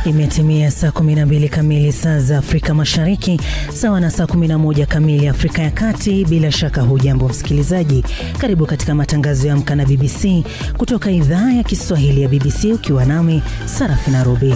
Imetimia saa 12 kamili saa za Afrika Mashariki, sawa na saa 11 kamili Afrika ya Kati. Bila shaka hujambo msikilizaji. Karibu katika matangazo ya Amka na BBC kutoka idhaa ya Kiswahili ya BBC, ukiwa nami Sarafina Robi.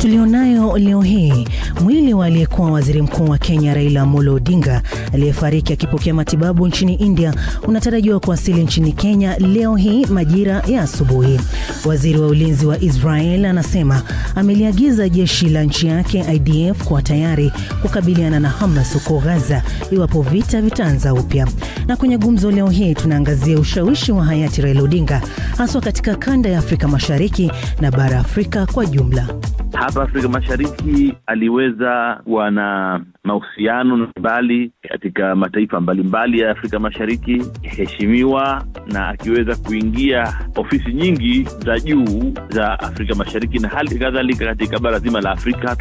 Tulionayo leo hii: mwili wa aliyekuwa waziri mkuu wa Kenya Raila Amolo Odinga aliyefariki akipokea matibabu nchini India unatarajiwa kuwasili nchini Kenya leo hii majira ya asubuhi. Waziri wa ulinzi wa Israel anasema ameliagiza jeshi la nchi yake IDF kuwa tayari kukabiliana na Hamas huko Gaza iwapo vita vitaanza upya. Na kwenye gumzo leo hii tunaangazia ushawishi wa hayati Raila Odinga haswa katika kanda ya Afrika Mashariki na bara Afrika kwa jumla. Hapa Afrika Mashariki aliweza kuwa na mahusiano mbalimbali katika mataifa mbalimbali ya Afrika Mashariki, heshimiwa na akiweza kuingia ofisi nyingi za juu za Afrika Mashariki na hali kadhalika katika bara zima la Afrika.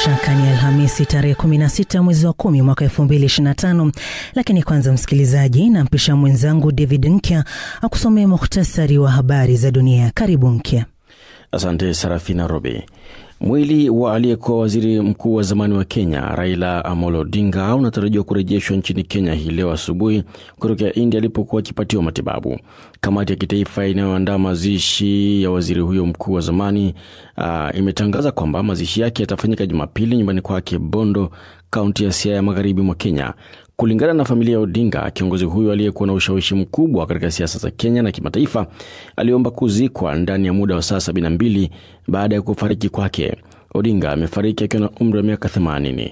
Shaka ni Alhamisi tarehe 16 mwezi wa 10 mwaka 2025. Lakini kwanza msikilizaji, nampisha mwenzangu David Nkya akusomea muhtasari wa habari za dunia. Karibu Nkya. Asante Sarafina Robi. Mwili wa aliyekuwa waziri mkuu wa zamani wa Kenya Raila Amolo Odinga unatarajiwa kurejeshwa nchini Kenya hii leo asubuhi kutoka India alipokuwa akipatiwa matibabu. Kamati ya kitaifa inayoandaa mazishi ya waziri huyo mkuu wa zamani imetangaza kwamba mazishi yake yatafanyika Jumapili nyumbani kwake Bondo, kaunti ya Siaya, magharibi mwa Kenya. Kulingana na familia ya Odinga, kiongozi huyo aliyekuwa na ushawishi mkubwa katika siasa za Kenya na kimataifa aliomba kuzikwa ndani ya muda wa saa 72 baada ya kufariki kwake. Odinga amefariki akiwa na umri wa miaka 80.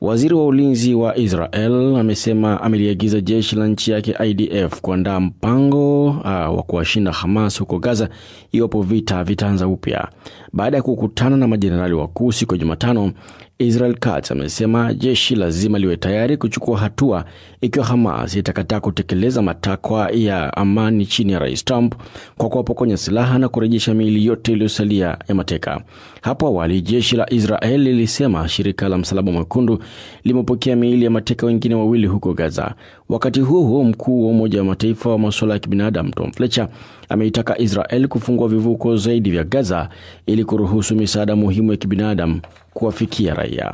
Waziri wa ulinzi wa Israel amesema ameliagiza jeshi la nchi yake IDF kuandaa mpango wa kuwashinda Hamas huko Gaza iwapo vita vitaanza upya. Baada ya kukutana na majenerali wakuu siku ya Jumatano, Israel Katz amesema jeshi lazima liwe tayari kuchukua hatua ikiwa Hamas itakataa kutekeleza matakwa ya amani chini ya Rais Trump kwa kuwapokonya silaha na kurejesha miili yote iliyosalia ya mateka. Hapo awali jeshi la Israel lilisema shirika la Msalaba Mwekundu limepokea miili ya mateka wengine wawili huko Gaza. Wakati huo mkuu wa Umoja wa Mataifa wa masuala ya kibinadamu Tom Fletcher ameitaka Israel kufungua vivuko zaidi vya Gaza ili kuruhusu misaada muhimu ya kibinadamu kuwafikia raia.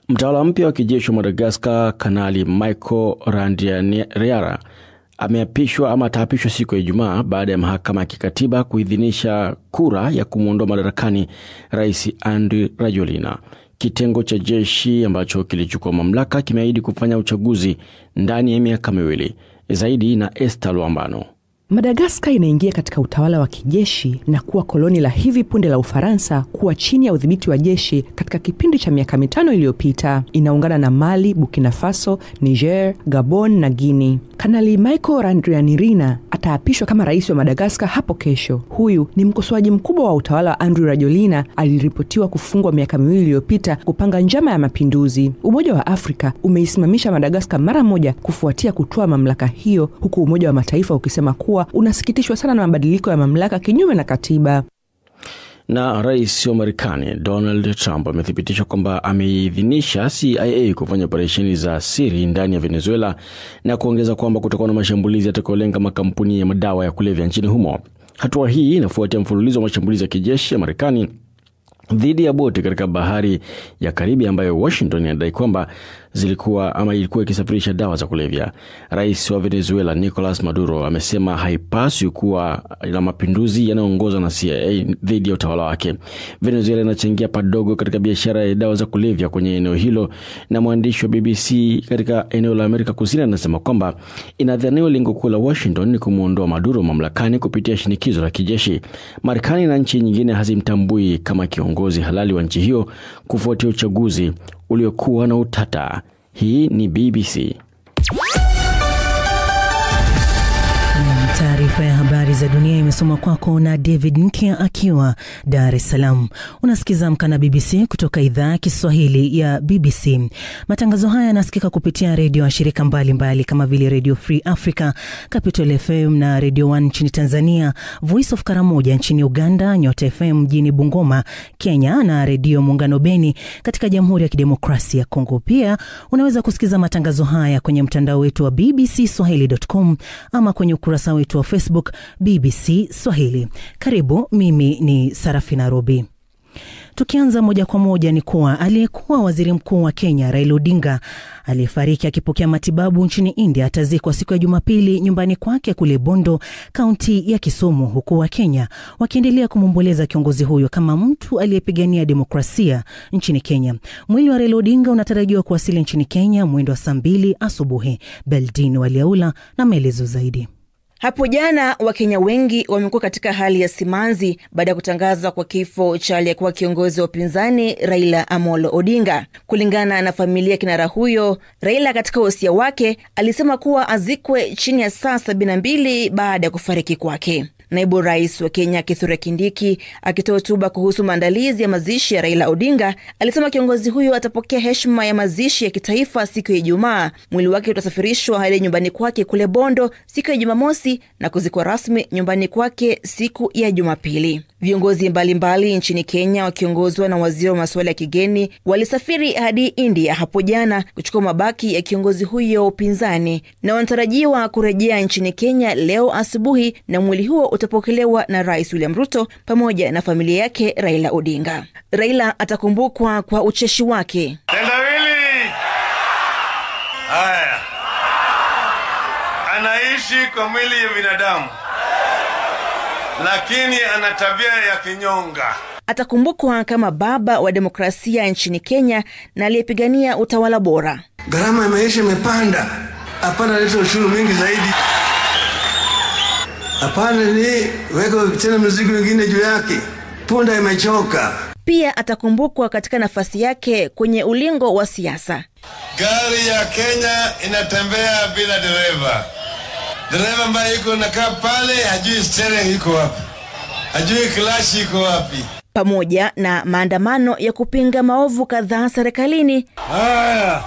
Mtawala mpya wa kijeshi wa Madagascar Kanali Michael Randrianirina ataapishwa siku ya Ijumaa baada ya mahakama ya kikatiba kuidhinisha kura ya kumuondoa madarakani Rais Andry Rajoelina. Kitengo cha jeshi ambacho kilichukua mamlaka kimeahidi kufanya uchaguzi ndani ya miaka miwili. Zaidi na Esther Luambano. Madagascar inaingia katika utawala wa kijeshi na kuwa koloni la hivi punde la Ufaransa kuwa chini ya udhibiti wa jeshi katika kipindi cha miaka 5 iliyopita. Inaungana na Mali, Burkina Faso, Niger, Gabon na Guinea. Kanali Michael Randrianirina ataapishwa kama rais wa Madagascar hapo kesho. Huyu ni mkosoaji mkubwa wa utawala wa Andry Rajoelina, aliripotiwa kufungwa miaka 2 iliyopita kupanga njama ya mapinduzi. Umoja wa Afrika umeisimamisha Madagascar mara moja kufuatia kutoa mamlaka hiyo, huku Umoja wa Mataifa ukisema kuwa unasikitishwa sana na mabadiliko ya mamlaka kinyume na katiba. Na rais wa Marekani Donald Trump amethibitisha kwamba ameidhinisha CIA kufanya operesheni za siri ndani ya Venezuela na kuongeza kwamba kutakuwa na mashambulizi yatakayolenga makampuni ya madawa ya kulevya nchini humo. Hatua hii inafuatia mfululizo wa mashambulizi ya kijeshi ya Marekani dhidi ya boti katika bahari ya Karibia ambayo Washington inadai kwamba ilikuwa ikisafirisha dawa za kulevya. Rais wa Venezuela Nicolas Maduro amesema haipaswi kuwa na mapinduzi yanayoongozwa na CIA dhidi ya utawala wake. Venezuela inachangia padogo katika biashara ya dawa za kulevya kwenye eneo hilo, na mwandishi wa BBC katika eneo la Amerika Kusini anasema kwamba inadhaniwa lengo kuu la Washington ni kumuondoa Maduro mamlakani kupitia shinikizo la kijeshi. Marekani na nchi nyingine hazimtambui kama kiongozi halali wa nchi hiyo kufuatia uchaguzi uliokuwa na utata. Hii ni BBC. Taarifa Taarifa ya habari za dunia imesomwa kwako na David Nkia akiwa Dar es Salaam. Unasikiza Amka na BBC kutoka idhaa ya Kiswahili ya BBC. Matangazo haya yanasikika kupitia redio shirika mbalimbali kama vile Radio Free Africa, Capital FM na Radio 1 nchini Tanzania, Voice of Karamoja nchini Uganda, Nyota FM mjini Bungoma, Kenya na Radio Muungano Beni katika Jamhuri ya Kidemokrasia ya Kongo. Pia unaweza kusikiza matangazo haya kwenye mtandao wetu wa bbcswahili.com ama kwenye ukurasa wetu wa Facebook BBC Swahili. Karibu, mimi ni Sarafina Robi. Tukianza moja kwa moja ni kuwa aliyekuwa waziri mkuu wa Kenya Raila Odinga aliyefariki akipokea matibabu nchini India atazikwa siku ya Jumapili nyumbani kwake kule Bondo, kaunti ya Kisumu, huku wa Kenya wakiendelea kumomboleza kiongozi huyo kama mtu aliyepigania demokrasia nchini Kenya. Mwili wa Raila Odinga unatarajiwa kuwasili nchini Kenya mwendo wa saa 2 asubuhi. Beldin Waliaula na maelezo zaidi. Hapo jana Wakenya wengi wamekuwa katika hali ya simanzi baada ya kutangazwa kwa kifo cha aliyekuwa kiongozi wa upinzani Raila Amolo Odinga. Kulingana na familia kinara huyo, Raila katika wosia wake alisema kuwa azikwe chini ya saa 72 baada ya kufariki kwake. Naibu Rais wa Kenya Kithure Kindiki akitoa hotuba kuhusu maandalizi ya mazishi ya Raila Odinga alisema kiongozi huyo atapokea heshima ya mazishi ya kitaifa siku ya Ijumaa. Mwili wake utasafirishwa hadi nyumbani kwake kule Bondo siku ya Jumamosi na kuzikwa rasmi nyumbani kwake siku ya Jumapili. Viongozi mbalimbali nchini Kenya wakiongozwa na waziri wa masuala ya kigeni walisafiri hadi India hapo jana kuchukua mabaki ya kiongozi huyo upinzani na wanatarajiwa kurejea nchini Kenya leo asubuhi, na mwili huo utapokelewa na Rais William Ruto pamoja na familia yake Raila Odinga. Raila atakumbukwa kwa ucheshi wake. Tendawili! Haya. Anaishi kwa mwili ya binadamu, lakini ana tabia ya kinyonga. Atakumbukwa kama baba wa demokrasia nchini Kenya na aliyepigania utawala bora. Gharama ya maisha imepanda. Hapana leta ushuru mwingi zaidi. Hapana ni weka tena mzigo mwingine juu yake. Punda imechoka. Pia atakumbukwa katika nafasi yake kwenye ulingo wa siasa. Gari ya Kenya inatembea bila dereva. Dereva ambaye yuko nakaa pale hajui steering iko wapi, hajui clutch iko wapi. Pamoja na maandamano ya kupinga maovu kadhaa serikalini. Haya.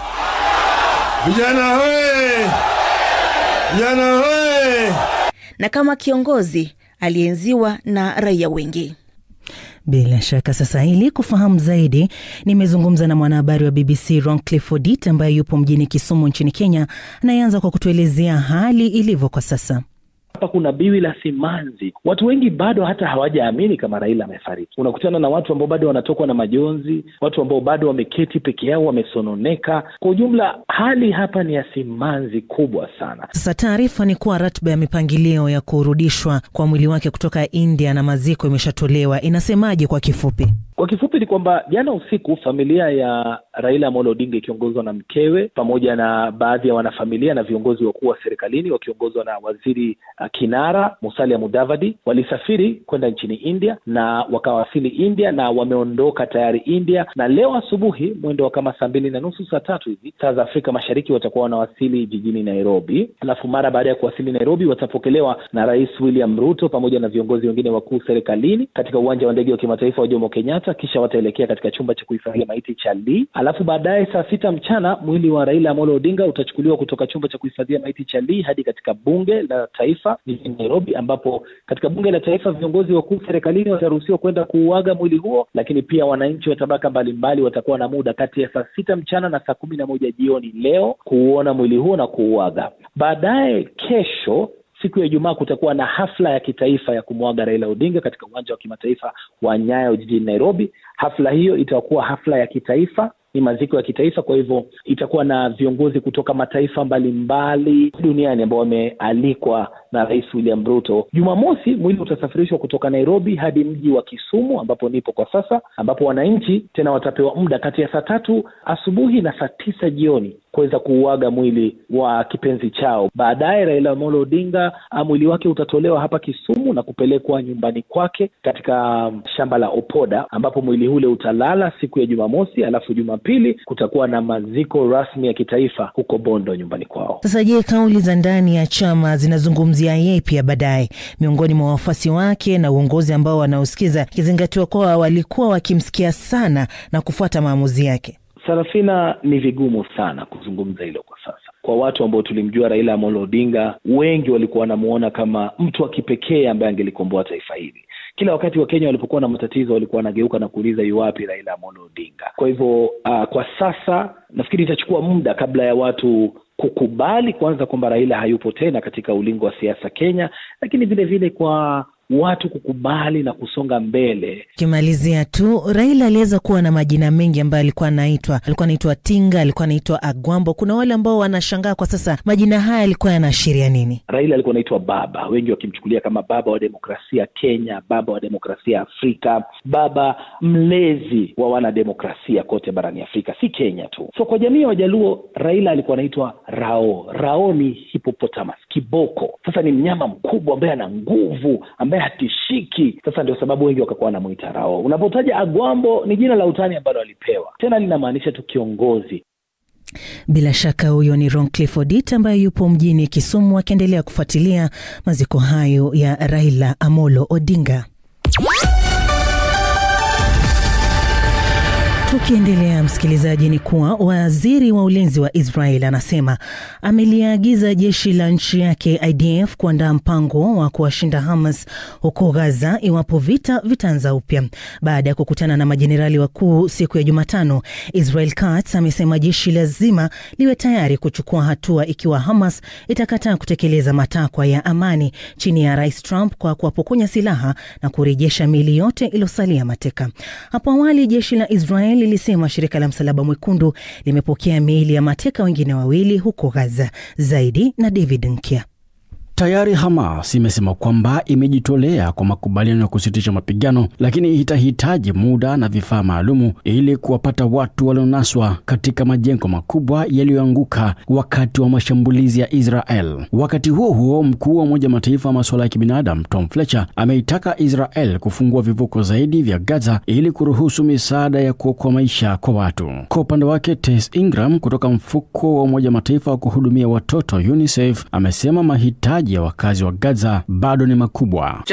Vijana hoye! Vijana hoye! Na kama kiongozi alienziwa na raia wengi. Bila shaka sasa, ili kufahamu zaidi nimezungumza na mwanahabari wa BBC Roncliffe Odit ambaye yupo mjini Kisumu nchini Kenya, anaanza kwa kutuelezea hali ilivyo kwa sasa. Hapa kuna biwi la simanzi. Watu wengi bado hata hawajaamini kama Raila amefariki. Unakutana na watu ambao bado wanatokwa na majonzi, watu ambao bado wameketi peke yao wamesononeka. Kwa ujumla hali hapa ni ya simanzi kubwa sana. Sasa taarifa ni kuwa ratiba ya mipangilio ya kurudishwa kwa mwili wake kutoka India na maziko imeshatolewa. Inasemaje kwa kifupi? Kwa kifupi ni kwamba jana usiku familia ya Raila Amolo Odinga ikiongozwa na mkewe pamoja na baadhi ya wanafamilia na viongozi wakuu wa serikalini wakiongozwa na waziri kinara Musalia Mudavadi walisafiri kwenda nchini India na wakawasili India na wameondoka tayari India, na leo asubuhi mwendo wa kama 2:30 saa 3 hivi saa za Afrika Mashariki watakuwa wanawasili jijini Nairobi. Alafu mara baada ya kuwasili Nairobi watapokelewa na Rais William Ruto pamoja na viongozi wengine wakuu serikalini katika uwanja wa ndege wa kimataifa wa Jomo Kenyatta, kisha wataelekea katika chumba cha kuhifadhia maiti cha Lee. Alafu baadaye saa 6 mchana mwili wa Raila Amolo Odinga utachukuliwa kutoka chumba cha kuhifadhia maiti cha Lee hadi katika bunge la taifa jijini Nairobi, ambapo katika bunge la taifa viongozi wakuu serikalini wataruhusiwa kwenda kuuaga mwili huo, lakini pia wananchi wa tabaka mbalimbali watakuwa na muda kati ya saa 6 mchana na saa 11 jioni leo kuuona mwili huo na kuuaga. Baadaye kesho siku ya Ijumaa kutakuwa na hafla ya kitaifa ya kumwaga Raila Odinga katika uwanja wa kimataifa wa Nyayo jijini Nairobi. Hafla hiyo itakuwa hafla ya kitaifa, ni maziko ya kitaifa, kwa hivyo itakuwa na viongozi kutoka mataifa mbalimbali duniani ambao wamealikwa na Rais William Ruto. Jumamosi mwili utasafirishwa kutoka Nairobi hadi mji wa Kisumu ambapo nipo kwa sasa, ambapo wananchi tena watapewa muda kati ya saa 3 asubuhi na saa 9 jioni kuweza kuuaga mwili wa kipenzi chao. Baadaye Raila Amolo Odinga mwili wake utatolewa hapa Kisumu na kupelekwa nyumbani kwake katika shamba la Opoda, ambapo mwili ule utalala siku ya Jumamosi, alafu Jumapili kutakuwa na maziko rasmi ya kitaifa huko Bondo nyumbani kwao. Sasa je, kauli za ndani ya chama zinazungumzia yeye pia baadaye miongoni mwa wafuasi wake na uongozi ambao wanaosikiza, kizingatiwa kwa walikuwa wakimsikia sana na kufuata maamuzi yake? Sarafina, ni vigumu sana kuzungumza hilo kwa sasa. Kwa watu ambao tulimjua Raila Amolo Odinga, wengi walikuwa wanamuona kama mtu wa kipekee ambaye angelikomboa taifa hili. Kila wakati wa Kenya walipokuwa na matatizo walikuwa wanageuka na kuuliza yuwapi Raila Amolo Odinga. Kwa hivyo kwa sasa nafikiri itachukua muda kabla ya watu kukubali kwanza kwamba Raila hayupo tena katika ulingo wa siasa Kenya, lakini vile vile kwa watu kukubali na kusonga mbele. Kimalizia tu, Raila aliweza kuwa na majina mengi ambayo alikuwa anaitwa Tinga, alikuwa anaitwa Agwambo. Kuna wale ambao wanashangaa kwa sasa majina haya alikuwa yanaashiria nini? Raila alikuwa anaitwa baba, wengi wakimchukulia kama baba wa demokrasia Kenya, baba wa demokrasia Afrika, baba mlezi wa wanademokrasia kote barani Afrika, si Kenya tu. So kwa jamii ya Wajaluo, Raila alikuwa anaitwa Rao. Rao ni hippopotamus, kiboko. Sasa ni mnyama mkubwa ambaye ana nguvu, ambaye hatishiki. Sasa ndio sababu wengi wakakuwa wanamuita Rao. Unapotaja Agwambo ni jina la utani ambalo alipewa, tena linamaanisha tu kiongozi. Bila shaka huyo ni Roncliffe Odita ambaye yupo mjini Kisumu akiendelea kufuatilia maziko hayo ya Raila Amolo Odinga. Tukiendelea msikilizaji, ni kuwa waziri wa ulinzi wa Israel anasema ameliagiza jeshi la nchi yake IDF kuandaa mpango wa kuwashinda Hamas huko Gaza iwapo vita vitaanza upya. Baada ya kukutana na majenerali wakuu siku ya Jumatano, Israel Katz amesema jeshi lazima liwe tayari kuchukua hatua ikiwa Hamas itakataa kutekeleza matakwa ya amani chini ya Rais Trump kwa kuwapokonya silaha na kurejesha miili yote iliyosalia mateka. Hapo awali jeshi la Israel lilisema shirika la Msalaba Mwekundu limepokea miili ya mateka wengine 2 huko Gaza. Zaidi na David Nkia. Tayari Hamas imesema kwamba imejitolea kwa makubaliano ya kusitisha mapigano, lakini itahitaji muda na vifaa maalumu ili kuwapata watu walionaswa katika majengo makubwa yaliyoanguka wakati wa mashambulizi ya Israel. Wakati huo huo, mkuu wa Umoja wa Mataifa wa masuala ya kibinadamu Tom Fletcher ameitaka Israel kufungua vivuko zaidi vya Gaza ili kuruhusu misaada ya kuokoa maisha kwa watu. Kwa upande wake, Tess Ingram kutoka mfuko wa Umoja wa Mataifa wa kuhudumia watoto UNICEF amesema mahitaji ya wakazi wa Gaza bado ni makubwa.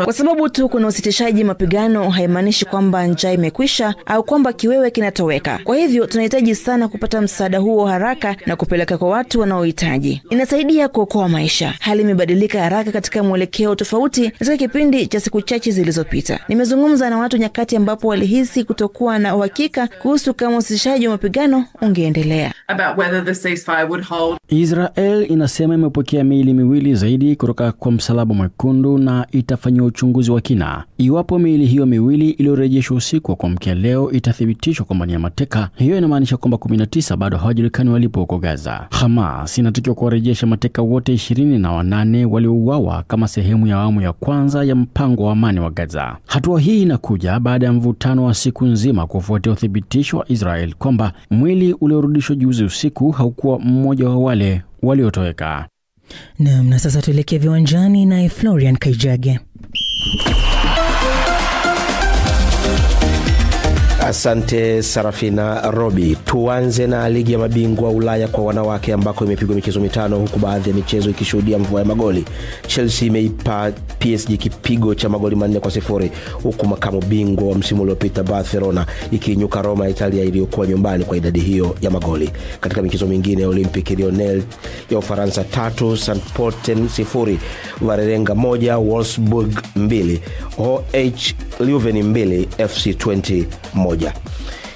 Kwa sababu tu kuna usitishaji mapigano haimaanishi kwamba njaa imekwisha au kwamba kiwewe kinatoweka. Kwa hivyo tunahitaji sana kupata msaada huo haraka na kupeleka kwa watu wanaohitaji. Inasaidia kuokoa maisha. Hali imebadilika haraka katika mwelekeo tofauti katika kipindi cha siku chache zilizopita. Nimezungumza na watu nyakati ambapo walihisi kutokuwa na uhakika kuhusu kama usitishaji wa mapigano ungeendelea. Israel inasema imepokea miili miwili zaidi kutoka kwa Msalaba Mwekundu na itafanywa uchunguzi wa kina. Iwapo miili hiyo miwili iliyorejeshwa usiku wa kuamkia leo itathibitishwa kwamba ni ya mateka, hiyo inamaanisha kwamba 19 bado hawajulikani walipo huko Gaza. Hamas inatakiwa kuwarejesha mateka wote 28 waliouawa kama sehemu ya awamu ya kwanza ya mpango wa amani wa Gaza. Hatua hii inakuja baada ya mvutano wa siku nzima kufuatia uthibitisho wa Israel kwamba mwili uliorudishwa juzi usiku haukuwa mmoja wa wale waliotoweka. Na sasa tuelekee viwanjani na Florian Kaijage. Asante Sarafina Robi. Tuanze na ligi ya mabingwa Ulaya kwa wanawake ambako imepigwa michezo 5 huku baadhi ya michezo ikishuhudia mvua ya magoli. Chelsea imeipa PSG kipigo cha magoli 4-0 huku makamu bingwa wa msimu uliopita Barcelona ikiinyuka Roma ya Italia iliyokuwa nyumbani kwa idadi hiyo ya magoli. Katika michezo mingine, Olympique Lyonnais ya Ufaransa 3, St. Polten 0, Vålerenga 1, Wolfsburg 2, OH Leuven 2, FC 20 1.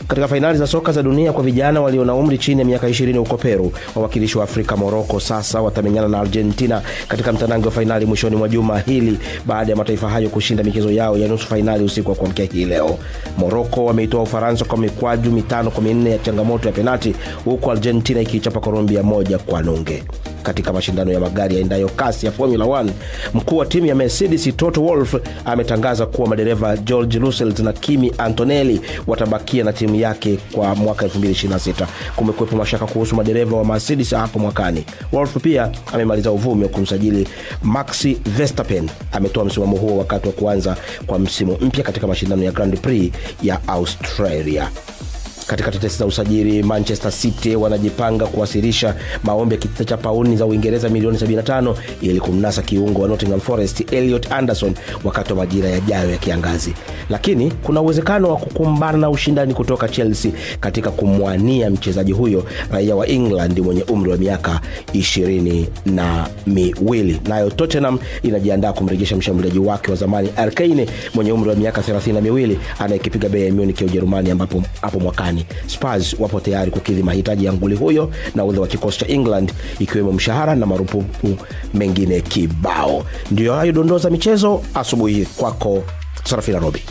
Katika fainali za soka za dunia kwa vijana walio na umri chini ya miaka 20 huko Peru, wawakilishi wa Afrika Morocco sasa watamenyana na Argentina katika mtanange wa fainali mwishoni mwa juma hili baada ya mataifa hayo kushinda michezo yao ya nusu fainali usiku wa kuamkia hii leo. Morocco wameitoa Ufaransa kwa mikwaju 5-4 ya changamoto ya penalti, huku Argentina ikichapa Colombia 1-0. katika mashindano ya magari yaendayo kasi ya Formula 1. Mkuu wa timu ya Mercedes Toto Wolff ametangaza kuwa madereva George Russell na Kimi Antonelli watabakia na timu yake kwa mwaka 2026. Kumekuwepo mashaka kuhusu madereva wa Mercedes hapo mwakani. Wolff pia amemaliza uvumi wa kumsajili Max Verstappen. Ametoa msimamo huo wakati wa kuanza kwa msimu mpya katika mashindano ya Grand Prix ya Australia. Katika tetesi za usajili, Manchester City wanajipanga kuwasilisha maombi ya kitita cha pauni za Uingereza milioni 75 ili kumnasa kiungo wa Nottingham Forest Elliot Anderson wakati wa majira yajayo ya kiangazi. Lakini kuna uwezekano wa kukumbana na ushindani kutoka Chelsea katika kumwania mchezaji huyo raia wa England mwenye umri wa miaka 22. Nayo Tottenham inajiandaa kumrejesha mshambuliaji wake wa zamani Harry Kane mwenye umri wa miaka 32 anayekipiga Bayern Munich ya Ujerumani ambapo hapo mwakani Spurs wapo tayari kukidhi mahitaji ya nguli huyo na ule wa kikosi cha England, ikiwemo mshahara na marupurupu mengine kibao. Ndio hayo dondoza michezo asubuhi kwako Sarafina Robi.